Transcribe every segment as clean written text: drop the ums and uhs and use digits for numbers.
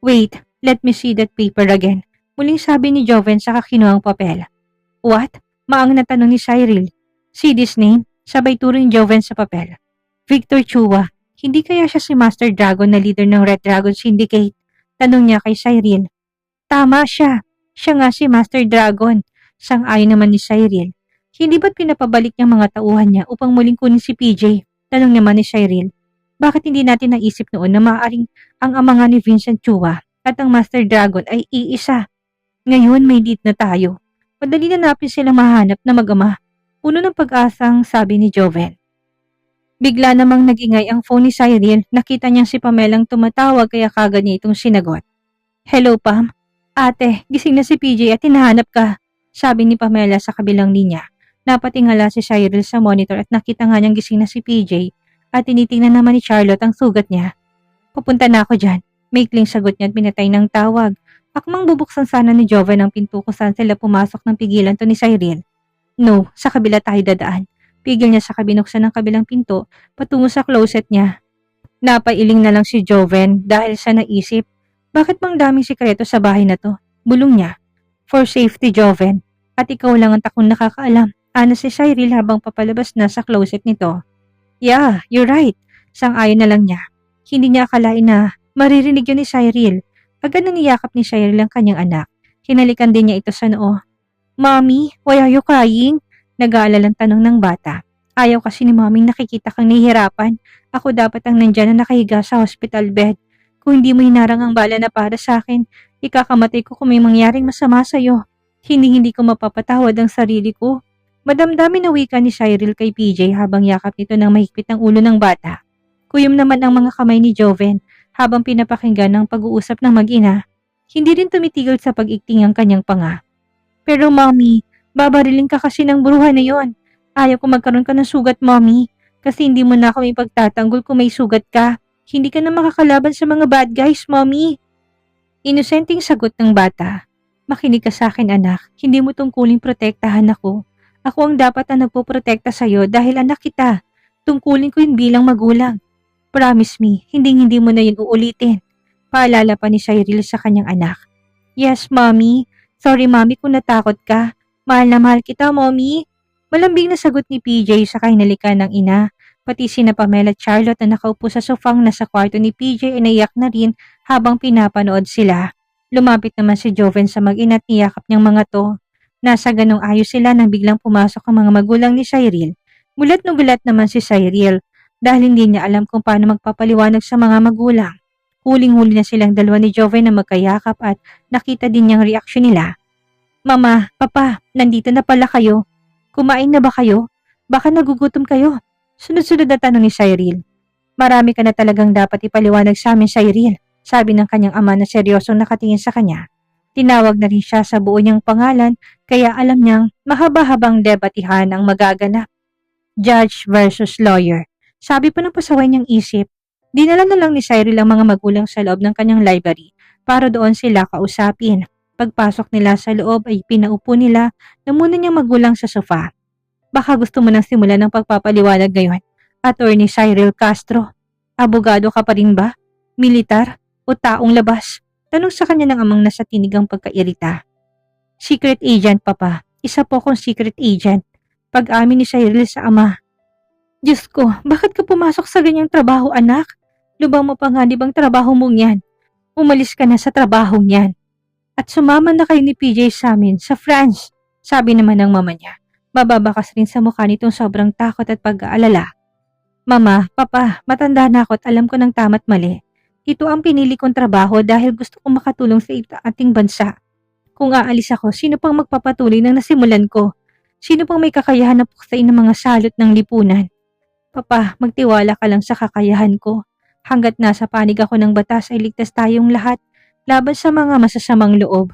Wait, let me see that paper again. Muling sabi ni Joven sa kinuhang papel. What? Maang na tanong ni Cyril. See this name? Sabay turo ni Joven sa papel. Victor Chua. Hindi kaya siya si Master Dragon na leader ng Red Dragon Syndicate? Tanong niya kay Cyril. Tama siya. Siya nga si Master Dragon. Sang-ayon naman ni Cyril. Hindi ba't pinapabalik niyang mga tauhan niya upang muling kunin si PJ? Tanong naman ni Cyril. Bakit hindi natin naisip noon na maaaring ang ama nga ni Vincent Chua at ang Master Dragon ay iisa? Ngayon may lead na tayo. Madali na napin silang mahanap na mag-ama. Puno ng pag-asang sabi ni Joven. Bigla namang nagingay ang phone ni Cyril. Nakita niyang si Pamelang tumatawag kaya kagad niya itong sinagot. Hello Pam. Ate, gising na si PJ at hinahanap ka. Sabi ni Pamela sa kabilang linya. Napatingala si Cyril sa monitor at nakita nga niyang gising na si PJ at tinitingnan naman ni Charlotte ang sugat niya. Pupunta na ako dyan. Maikling sagot niya at pinatay ng tawag. Akmang bubuksan sana ni Joven ang pinto kung saan sila pumasok ng pigilan to ni Cyril. No, sa kabila tayo dadaan. Pigil niya sa kabinuksan ng kabilang pinto patungo sa closet niya. Napailing na lang si Joven dahil sa naisip. Bakit bang daming sikreto sa bahay na to? Bulong niya. For safety, Joven. At ikaw lang ang takong nakakaalam. Ana si Cyril habang papalabas na sa closet nito. Yeah, you're right. Sang-ayon na lang niya. Hindi niya akalain na maririnig yun ni Cyril. Agad nang niyakap ni Cyril ang kanyang anak. Hinalikan din niya ito sa noo. Mommy, why are you crying? Nag-aalalang tanong ng bata. Ayaw kasi ni Mommy nakikita kang nahihirapan. Ako dapat ang nandyan na nakahiga sa hospital bed. Kung hindi mo hinarang ang bala na para sa akin, ikakamatay ko kung may mangyaring masama sa'yo. Hindi ko mapapatawad ang sarili ko. Madamdamin na wika ni Cyril kay PJ habang yakap nito ng mahigpit ang ulo ng bata. Kuyom naman ang mga kamay ni Joven habang pinapakinggan ng pag-uusap ng mag-ina. Hindi rin tumitigil sa pag-ikting ang kanyang panga. Pero Mommy, babariling ka kasi ng bruha na yon. Ayaw ko magkaroon ka ng sugat, Mommy. Kasi hindi mo na ako ipagtatanggol kung may sugat ka. Hindi ka na makakalaban sa mga bad guys, Mommy. Inosenteng sagot ng bata. Makinig ka sa akin, anak. Hindi mo tungkuling protektahan ako. Ako ang dapat na nagpoprotekta sa'yo dahil anak kita. Tungkulin ko yun bilang magulang. Promise me, hindi mo na yun uulitin. Paalala pa ni Cyril sa kanyang anak. Yes, Mommy. Sorry, Mommy, kung natakot ka. Mahal na mahal kita, Mommy. Malambing na sagot ni PJ sa kahinalikan ng ina. Pati sina Pamela at Charlotte na nakaupo sa sofang nasa kwarto ni PJ ay naiyak na rin habang pinapanood sila. Lumapit naman si Joven sa mag-ina at niyakap niyang mga to. Nasa ganong ayos sila nang biglang pumasok ang mga magulang ni Cyril. Gulat na gulat naman si Cyril dahil hindi niya alam kung paano magpapaliwanag sa mga magulang. Huling-huli na silang dalawa ni Joven na magkayakap at nakita din niyang reaksyon nila. Mama, Papa, nandito na pala kayo. Kumain na ba kayo? Baka nagugutom kayo. Sunod-sunod na tanong ni Cyril. Marami ka na talagang dapat ipaliwanag sa amin, Cyril, sabi ng kanyang ama na seryosong nakatingin sa kanya. Tinawag na rin siya sa buo niyang pangalan kaya alam niyang mahaba-habang debatihan ang magaganap. Judge versus lawyer. Sabi pa ng pasaway niyang isip. Dinala na lang ni Cyril ang mga magulang sa loob ng kanyang library para doon sila kausapin. Pagpasok nila sa loob ay pinaupo nila na muna niyang magulang sa sofa. Baka gusto mo nang simulan ng pagpapaliwanag ngayon, Attorney Cyril Castro. Abogado ka pa rin ba? Militar? O taong labas? Tanong sa kanya ng amang nasa tinigang pagkairita. Secret agent, Papa. Isa po akong secret agent. Pag-amin ni Cyril sa ama. Diyos ko, bakit ka pumasok sa ganyang trabaho, anak? Lubang mo pa nga di bang trabaho mong yan? Umalis ka na sa trabahong yan. At sumama na kayo ni PJ sa amin sa France, sabi naman ng mama niya. Mababakas rin sa mukha nitong sobrang takot at pag-aalala. Mama, Papa, matanda na ako at alam ko ng tama't mali. Ito ang pinili kong trabaho dahil gusto kong makatulong sa ating bansa. Kung aalis ako, sino pang magpapatuloy ng nasimulan ko? Sino pang may kakayahan na puksain ng mga salot ng lipunan? Papa, magtiwala ka lang sa kakayahan ko. Hanggat nasa panig ako ng batas ay ligtas tayong lahat laban sa mga masasamang loob.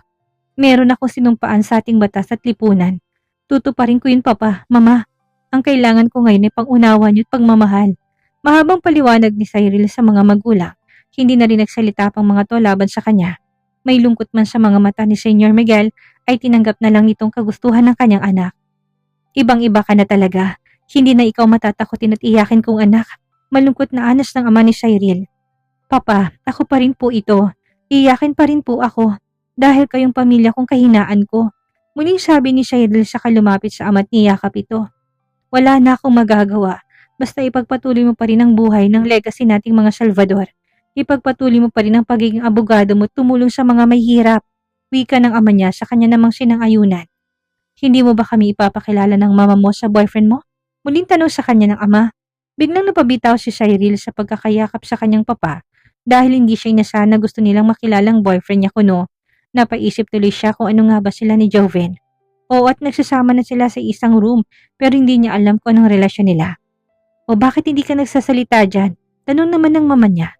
Meron akong sinumpaan sa ating batas at lipunan. Tutuparin ko yun, Papa, Mama. Ang kailangan ko ngayon ay pang-unawa niyo at pagmamahal. Mahabang paliwanag ni Cyril sa mga magulang. Hindi na rin nagsalita pang mga to laban sa kanya. May lungkot man sa mga mata ni Senyor Miguel ay tinanggap na lang nitong kagustuhan ng kanyang anak. Ibang-iba ka na talaga. Hindi na ikaw matatakotin at iyakin kong anak. Malungkot na anas ng ama ni Cyril. Papa, ako pa rin po ito. Iyakin pa rin po ako dahil kayong pamilya kong kahinaan ko. Muling sabi ni Cyril sa kalumapit sa ama't niyakap ito. Wala na akong magagawa. Basta ipagpatuloy mo pa rin ang buhay ng legacy nating mga Salvador. Ipagpatuloy mo pa rin ang pagiging abogado mo tumulong sa mga may hirap. Wika ng ama niya sa kanya namang sinang-ayunan. Hindi mo ba kami ipapakilala ng mama mo sa boyfriend mo? Muling tanong sa kanya ng ama. Biglang napabitaw si Cyril sa pagkakayakap sa kanyang papa dahil hindi siya inasana gusto nilang makilalang boyfriend niya kuno. Napaisip tuloy siya kung ano nga ba sila ni Joven. Oo at nagsasama na sila sa isang room pero hindi niya alam kung anong relasyon nila. O bakit hindi ka nagsasalita dyan? Tanong naman ng mama niya.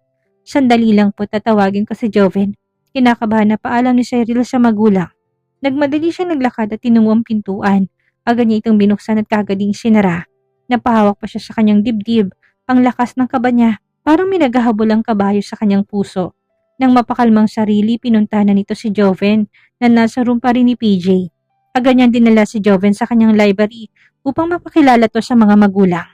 Sandali lang po tatawagin ko si Joven. Kinakabahan na paalam ni Cyril sa magulang. Nagmadali siyang naglakad at tinungo ang pintuan. Agad niya itong binuksan at kagading sinara. Napahawak pa siya sa kanyang dibdib. Ang lakas ng kaba niya, parang may naghahabol ang kabayo sa kanyang puso. Nang mapakalmang sarili, pinunta na nito si Joven na nasa room pa rin ni PJ. Agad niyang dinala si Joven sa kanyang library upang mapakilala to sa mga magulang.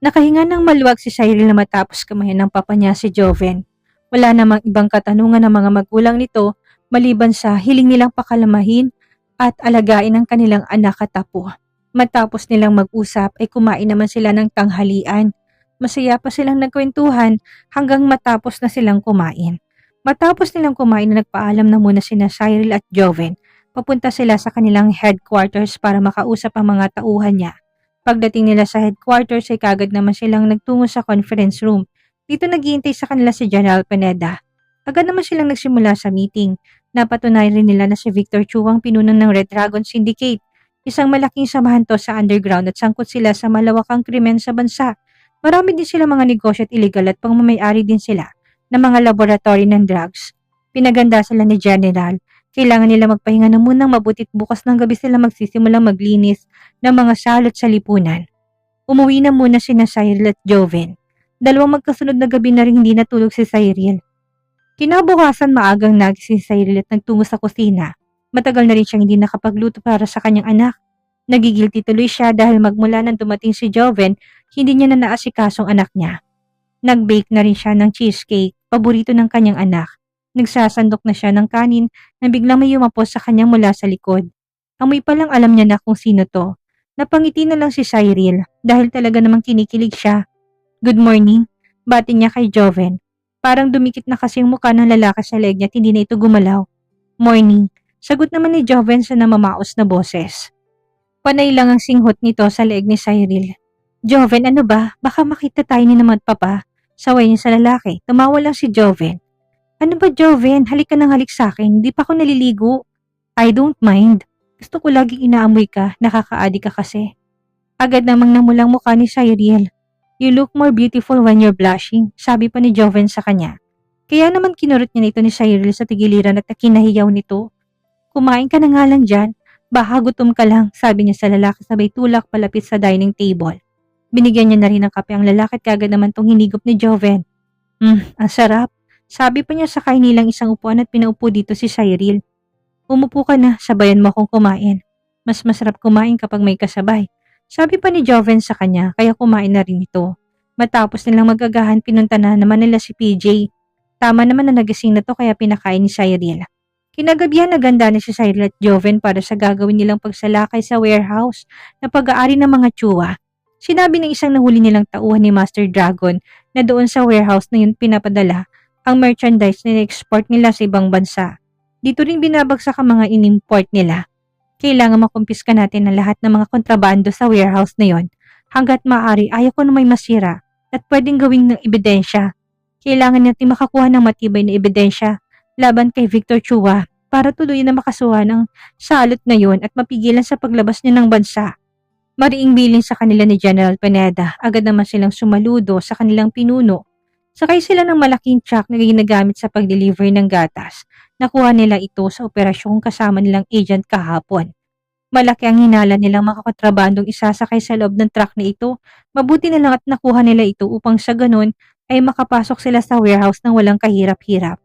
Nakahinga ng maluwag si Cyril na matapos kamayan ng papa niya si Joven. Wala namang ibang katanungan ng mga magulang nito maliban sa hiling nilang pakalamahin at alagain ang kanilang anak at apo. Matapos nilang mag-usap ay kumain naman sila ng tanghalian. Masaya pa silang nagkwentuhan hanggang matapos na silang kumain. Matapos nilang kumain na nagpaalam na muna sina Cyril at Joven. Papunta sila sa kanilang headquarters para makausap ang mga tauhan niya. Pagdating nila sa headquarters ay kagad naman silang nagtungo sa conference room. Dito naghihintay sa kanila si General Pineda. Agad naman silang nagsimula sa meeting. Napatunay rin nila na si Victor Chu ang pinuno ng Red Dragon Syndicate. Isang malaking samahan to sa underground at sangkot sila sa malawakang krimen sa bansa. Marami din sila mga negosyo at illegal at pangmamayari din sila ng mga laboratory ng drugs. Pinaganda sila ni General. Kailangan nila magpahinga na munang mabutit bukas ng gabi sila magsisimulang maglinis ng mga salot sa lipunan. Umuwi na muna sina Cyril at Joven. Dalawang magkasunod na gabi na rin hindi natulog si Cyril. Kinabukasan maagang nagising si Cyril at nagtungo sa kusina. Matagal na rin siyang hindi nakapagluto para sa kanyang anak. Nagigilty tuloy siya dahil magmula nang dumating si Joven, hindi niya na naasikasong anak niya. Nag-bake na rin siya ng cheesecake, paborito ng kanyang anak. Nagsasandok na siya ng kanin na biglang may yumapos sa kanya mula sa likod. Amoy pa lang alam niya na kung sino to. Napangiti na lang si Cyril dahil talaga namang kinikilig siya. Good morning, bati niya kay Joven. Parang dumikit na kasi yung mukha ng lalaki sa leg niya at hindi na ito gumalaw. Morning, sagot naman ni Joven sa namamaos na boses. Panay lang ang singhot nito sa leeg ni Cyril. Joven, ano ba? Baka makita tayo ni naman papa. Saway niya sa lalaki. Tumawa lang si Joven. Ano ba Joven? Halik ka ng halik sa akin. Hindi pa ako naliligo. I don't mind. Gusto ko laging inaamoy ka. Nakakaadi ka kasi. Agad namang namulang mukha ni Cyril. You look more beautiful when you're blushing. Sabi pa ni Joven sa kanya. Kaya naman kinurot niya nito ni Cyril sa tigiliran at kinahiyaw nito. Kumain ka na nga lang dyan. Baka gutom ka lang. Sabi niya sa lalaki sabay tulak palapit sa dining table. Binigyan niya na rin ng kape ang lalaki at kagad naman tong hinigop ni Joven. Ang sarap. Sabi pa niya sakay nilang isang upuan at pinaupo dito si Cyril. Umupo ka na, sabayan mo akong kumain. Mas masarap kumain kapag may kasabay. Sabi pa ni Joven sa kanya, kaya kumain na rin ito. Matapos nilang magagahan, pinunta na naman nila si PJ. Tama naman na nagising na to kaya pinakain ni Cyril. Kinagabihan naganda ni si Cyril at Joven para sa gagawin nilang pagsalakay sa warehouse na pag-aari ng mga tsuwa. Sinabi ng isang nahuli nilang tauhan ni Master Dragon na doon sa warehouse na yun pinapadala ang merchandise na export nila sa ibang bansa. Dito rin binabagsak ang mga inimport nila. Kailangan makumpiska natin ang lahat ng mga kontrabando sa warehouse na yon. Hanggat maaari ayaw ko na may masira at pwedeng gawing ng ebidensya. Kailangan natin makakuha ng matibay na ebidensya laban kay Victor Chua para tuluyan na makasuhan ang salot na yon at mapigilan sa paglabas niya ng bansa. Mariing bilin sa kanila ni General Pineda, agad naman silang sumaludo sa kanilang pinuno. Sakay sila ng malaking truck na ginagamit sa pag-deliver ng gatas. Nakuha nila ito sa operasyong kasama nilang agent kahapon. Malaki ang hinala nilang makakontrabandong isasakay sa loob ng truck na ito. Mabuti na lang at nakuha nila ito upang sa ganun ay makapasok sila sa warehouse ng walang kahirap-hirap.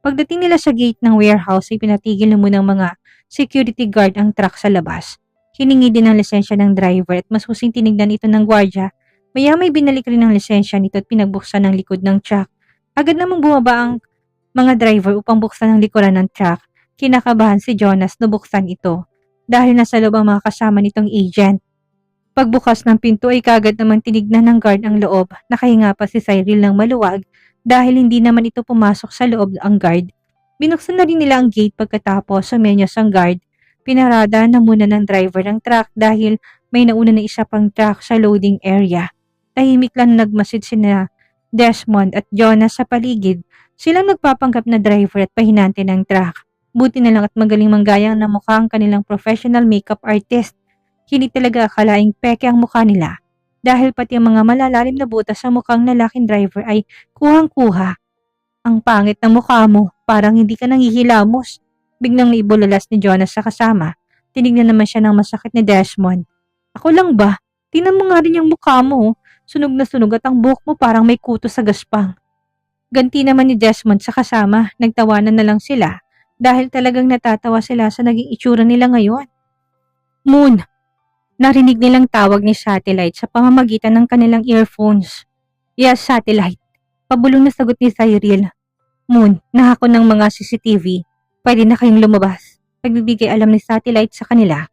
Pagdating nila sa gate ng warehouse ay pinatigil na muna ng mga security guard ang truck sa labas. Hiningi din ang lisensya ng driver at mas husing tinignan ito ng gwardya. Maya may binalik rin ang lisensya nito at pinagbuksan ng likod ng truck. Agad namang bumaba ang mga driver upang buksan ang likuran ng truck. Kinakabahan si Jonas na buksan ito dahil nasa loob ang mga kasama nitong agent. Pagbukas ng pinto ay kagad naman tinignan ng guard ang loob. Nakahinga pa si Cyril ng maluwag dahil hindi naman ito pumasok sa loob ang guard. Binuksan na rin nila ang gate pagkatapos sumenyos ang guard. Pinarada na muna ng driver ng truck dahil may nauna na isa pang truck sa loading area. Tahimik lang nagmasid sina Desmond at Jonas sa paligid. Silang nagpapanggap na driver at pahinante ng truck. Buti na lang at magaling manggayang na mukha ang kanilang professional makeup artist. Hindi talaga akalaing peke ang mukha nila dahil pati ang mga malalalim na butas sa mukhang lalaking driver ay kuhang-kuha. Ang pangit ng mukha mo, parang hindi ka nanghihilamos. Biglang naibulalas ni Jonas sa kasama. Tinignan naman siya ng masakit ni Desmond. Ako lang ba? Tingnan mo nga rin yung mukha mo. Sunog na sunog at ang buhok mo parang may kuto sa gaspang. Ganti naman ni Desmond sa kasama. Nagtawanan na lang sila dahil talagang natatawa sila sa naging itsura nila ngayon. Moon! Narinig nilang tawag ni Satellite sa pamamagitan ng kanilang earphones. Yes, Satellite. Pabulong na sagot ni Cyril. Moon, nahako ng mga CCTV. Pwede na kayong lumabas. Pagbibigay alam ni Satellite sa kanila.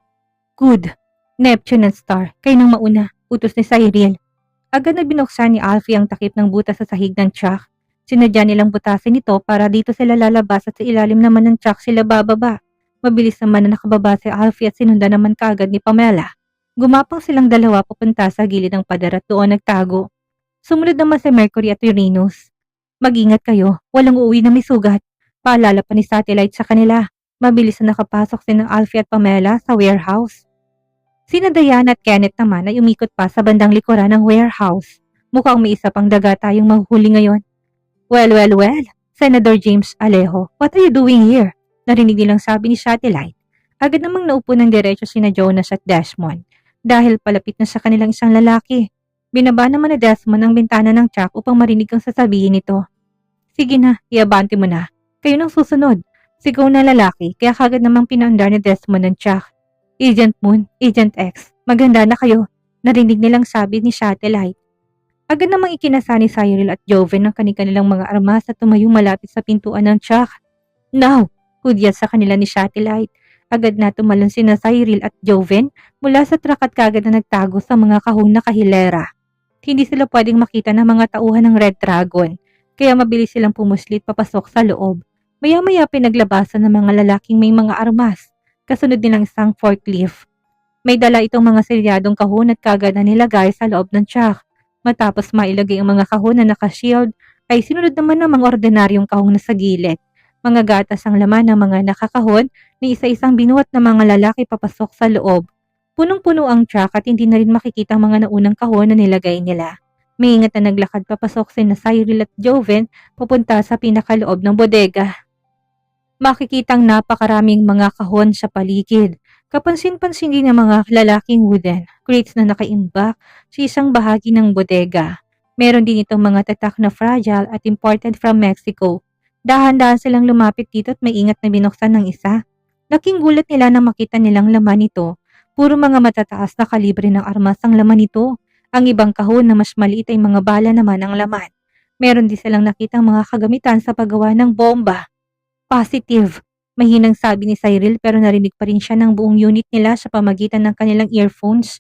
Good. Neptune and Star, kayo nang mauna. Utos ni Cyril. Agad na binuksan ni Alfie ang takip ng butas sa sahig ng truck. Sinadya nilang butasin ito para dito sila lalabas at sa ilalim naman ng truck sila bababa. Mabilis naman na nakababa si Alfie at sinundan naman kaagad ni Pamela. Gumapang silang dalawa papunta sa gilid ng pader at doon nagtago. Sumunod naman si Mercury at Uranus. Mag-ingat kayo, walang uuwi na may sugat. Paalala pa ni Satellite sa kanila. Mabilis na nakapasok si ng Alfie at Pamela sa warehouse. Sina Diana at Kenneth naman ay umikot pa sa bandang likuran ng warehouse. Mukhang may isa pang daga tayong mahuhuli ngayon. Well, Senator James Alejo, what are you doing here? Narinig nilang sabi ni Satellite. Agad namang naupo ng diretso sina Jonas at Desmond. Dahil palapit na sa kanilang isang lalaki. Binaba naman ni Desmond ang bintana ng truck upang marinig ang sasabihin nito. Sige na, iabante mo na. Kayo nang susunod. Sigaw na lalaki, kaya kagad namang pinaandar ni Desmond ng truck. Agent Moon, Agent X, maganda na kayo. Narinig nilang sabi ni Satellite. Agad namang ikinasa ni Cyril at Joven ang kanilang mga armas at tumayong malapit sa pintuan ng truck. Now, hudyat sa kanila ni Satellite. Agad na tumalon sina Cyril at Joven mula sa truck at kagad na nagtago sa mga kahon na kahilera. Hindi sila pwedeng makita ng mga tauhan ng Red Dragon, kaya mabilis silang pumuslit papasok sa loob. Maya-maya pinaglabasan ng mga lalaking may mga armas, kasunod nilang isang forklift. May dala itong mga selyadong kahon at kagad na nilagay sa loob ng truck. Matapos mailagay ang mga kahon na naka-shield, ay sinunod naman ng mga ordinaryong kahon na sa gilid. Mga gatas ang laman ng mga nakakahon na isa-isang binuhat na mga lalaki papasok sa loob. Punong-puno ang truck at hindi na rin makikita ang mga naunang kahon na nilagay nila. May ingat na naglakad papasok sina Cyril at Joven papunta sa pinakaloob ng bodega. Makikitang napakaraming mga kahon sa paligid. Kapansin-pansin din ng mga lalaking wooden crates na nakaimbak sa isang bahagi ng bodega. Meron din itong mga tatak na fragile at imported from Mexico. Dahan-dahan silang lumapit dito at may ingat na binuksan ng isa. Laking gulat nila na makita nilang laman nito. Puro mga matataas na kalibre ng armas ang laman nito. Ang ibang kahon na mas maliit ay mga bala naman ang laman. Meron din silang nakitang mga kagamitan sa paggawa ng bomba. Positive. Mahinang sabi ni Cyril pero narinig pa rin siya ng buong unit nila sa pamagitan ng kanilang earphones.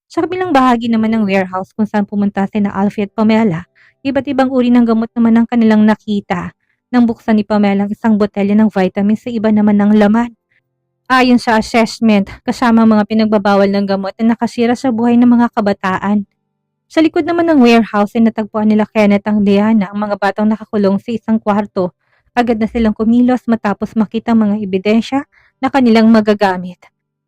Sa kabilang bahagi naman ng warehouse kung saan pumunta sina Alfie at Pamela, iba't ibang uri ng gamot naman ang kanilang nakita. Nang buksan ni Pamela ang isang botelya ng vitamins sa iba naman ng laman. Ayon sa assessment, kasama mga pinagbabawal ng gamot na nakasira sa buhay ng mga kabataan. Sa likod naman ng warehouse ay natagpuan nila Kenneth ang Diana ang mga batang nakakulong sa isang kwarto. Agad na silang kumilos matapos makita mga ebidensya na kanilang magagamit.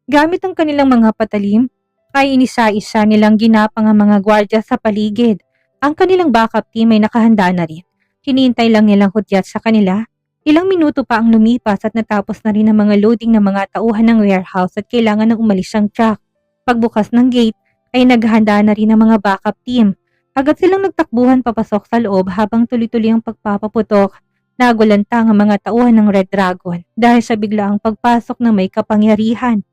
Gamit ang kanilang mga patalim, ay inisa-isa nilang ginapang ang mga gwardya sa paligid. Ang kanilang backup team ay nakahanda na rin. Hinihintay lang nilang hudyat sa kanila. Ilang minuto pa ang lumipas at natapos na rin ang mga loading ng mga tauhan ng warehouse at kailangan ng umalis ang truck. Pagbukas ng gate ay naghahanda na rin ang mga backup team. Agad silang nagtakbuhan papasok sa loob habang tuloy-tuloy ang pagpapaputok. Nagulantang ang mga tauhan ng Red Dragon dahil sa biglaang pagpasok ng may kapangyarihan.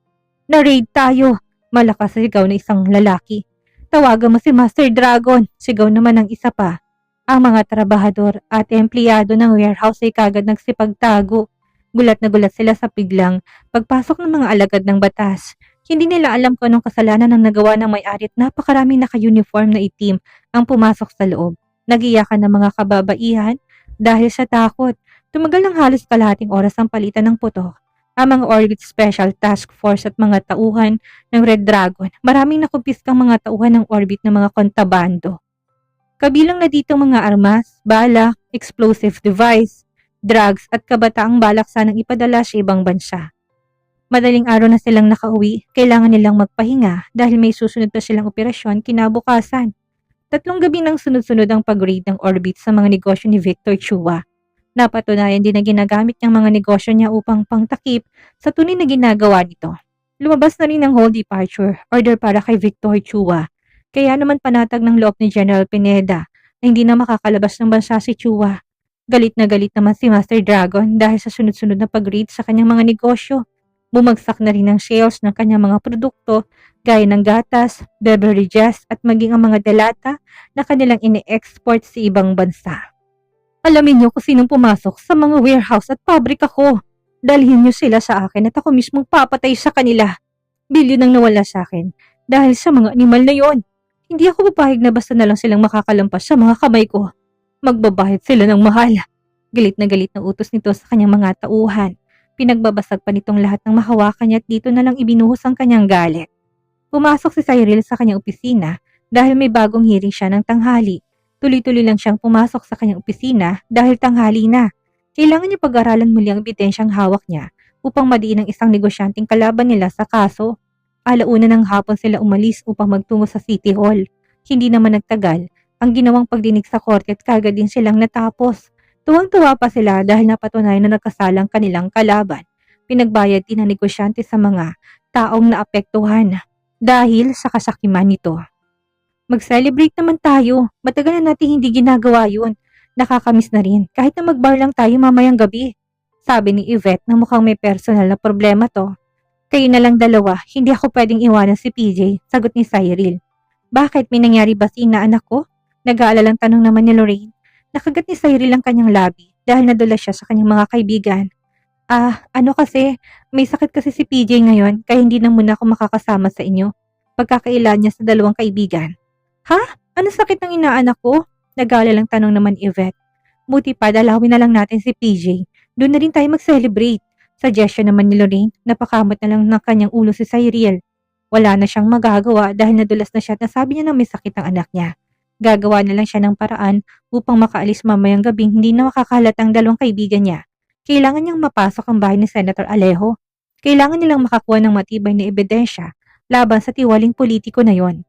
Na-raid tayo! Malakas sigaw na isang lalaki. Tawagan mo si Master Dragon! Sigaw naman ng isa pa. Ang mga trabahador at empleyado ng warehouse ay kagad nagsipagtago. Gulat na gulat sila sa biglang pagpasok ng mga alagad ng batas. Hindi nila alam kung anong kasalanan ang nagawa ng may-ari at napakaraming naka-uniform na itim ang pumasok sa loob. Nagiyakan ng mga kababaihan dahil sa takot. Tumagal ng halos kalahating oras ang palitan ng putok. Ang mga Orbit Special Task Force at mga tauhan ng Red Dragon, maraming nakumpiskang mga tauhan ng Orbit ng mga kontabando. Kabilang na dito mga armas, bala, explosive device, drugs at kabataang balak sanang ipadala sa ibang bansa. Madaling araw na silang nakauwi, kailangan nilang magpahinga dahil may susunod pa silang operasyon kinabukasan. 3 gabi nang sunod-sunod ang pag-raid ng Orbit sa mga negosyo ni Victor Chua. Napatunayan din na ginagamit niyang mga negosyo niya upang pangtakip sa tunay na ginagawa nito. Lumabas na rin ang whole departure order para kay Victor Chua. Kaya naman panatag ng loob ni General Pineda na hindi na makakalabas ng bansa si Chua. Galit na galit naman si Master Dragon dahil sa sunod-sunod na pag-raid sa kanyang mga negosyo. Bumagsak na rin ang sales ng kanyang mga produkto gaya ng gatas, beverages at maging ang mga delata na kanilang ini-export sa ibang bansa. Alamin niyo kung sinong pumasok sa mga warehouse at pabrika ko. Dalhin niyo sila sa akin at ako mismong papatay sa kanila. Bilyon ang nawala sa akin dahil sa mga animal na yon. Hindi ako papayag na basta na lang silang makakalampas sa mga kamay ko. Magbabayad sila ng mahal. Galit na utos nito sa kanyang mga tauhan. Pinagbabasag pa nitong lahat ng mahawakan niya at dito na lang ibinuhos ang kanyang galit. Pumasok si Cyril sa kanyang opisina dahil may bagong hearing siya ng tanghali. Tuloy-tuloy lang siyang pumasok sa kanyang opisina dahil tanghali na. Kailangan niya pag-aralan muli ang ebidensyang hawak niya upang madiin ang isang negosyanteng kalaban nila sa kaso. Alauna ng hapon sila umalis upang magtungo sa City Hall. Hindi naman nagtagal ang ginawang pagdinig sa korte at kagad din silang natapos. Tuwang-tuwa pa sila dahil napatunayan na nagkasalang kanilang kalaban. Pinagbayad din ng negosyante sa mga taong naapektuhan dahil sa kasakiman nito. Mag-celebrate naman tayo. Matagal na natin hindi ginagawa yun. Nakakamiss na rin kahit na mag-bar lang tayo mamayang gabi. Sabi ni Yvette na mukhang may personal na problema to. Kayo na lang dalawa, hindi ako pwedeng iwanan si PJ, sagot ni Cyril. Bakit, may nangyari ba sa inaanak ko? Nag-aalalang tanong naman ni Lorraine. Nakagat ni Cyril ang kanyang labi dahil nadulas siya sa kanyang mga kaibigan. Ano kasi, may sakit kasi si PJ ngayon kaya hindi na muna ako makakasama sa inyo. Pagkakailan niya sa 2 kaibigan. Ha? Ano sakit ng inaanak ko? Nag-aalalang tanong naman Yvette. Buti pa, dalawin na lang natin si PJ. Doon na rin tayo mag-celebrate. Suggestion naman ni Lorraine, napakamot na lang ng kanyang ulo si Cyril. Wala na siyang magagawa dahil nadulas na siya at nasabi niya na may sakit ang anak niya. Gagawa na lang siya ng paraan upang makaalis mamayang gabing hindi na makakalat ang 2 kaibigan niya. Kailangan niyang mapasok ang bahay ni Senator Alejo. Kailangan nilang makakuha ng matibay na ebidensya laban sa tiwaling politiko na yon.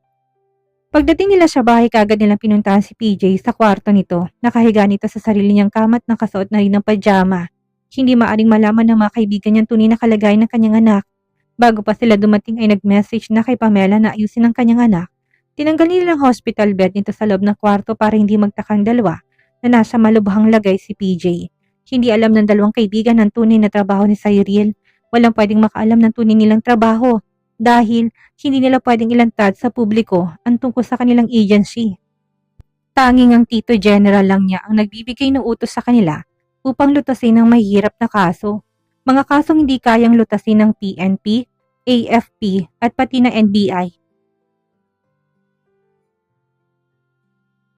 Pagdating nila sa bahay, kagad nilang pinuntahan si PJ sa kwarto nito. Nakahiga nito sa sarili niyang kama at nakasuot na rin ng pajama. Hindi maaring malaman ng mga kaibigan niyang tunay na kalagayan ng kanyang anak. Bago pa sila dumating ay nag-message na kay Pamela na ayusin ang kanyang anak. Tinanggal nila ang hospital bed nito sa loob ng kwarto para hindi magtakang dalawa na nasa malubhang lagay si PJ. Hindi alam ng 2 kaibigan ang tunay na trabaho ni Cyril. Walang pwedeng makaalam ng tunay nilang trabaho dahil hindi nila pwedeng ilantad sa publiko ang tungkol sa kanilang agency. Tanging ang Tito General lang niya ang nagbibigay ng utos sa kanila upang lutasin ang mahirap na kaso. Mga kasong hindi kayang lutasin ng PNP, AFP at pati ng NBI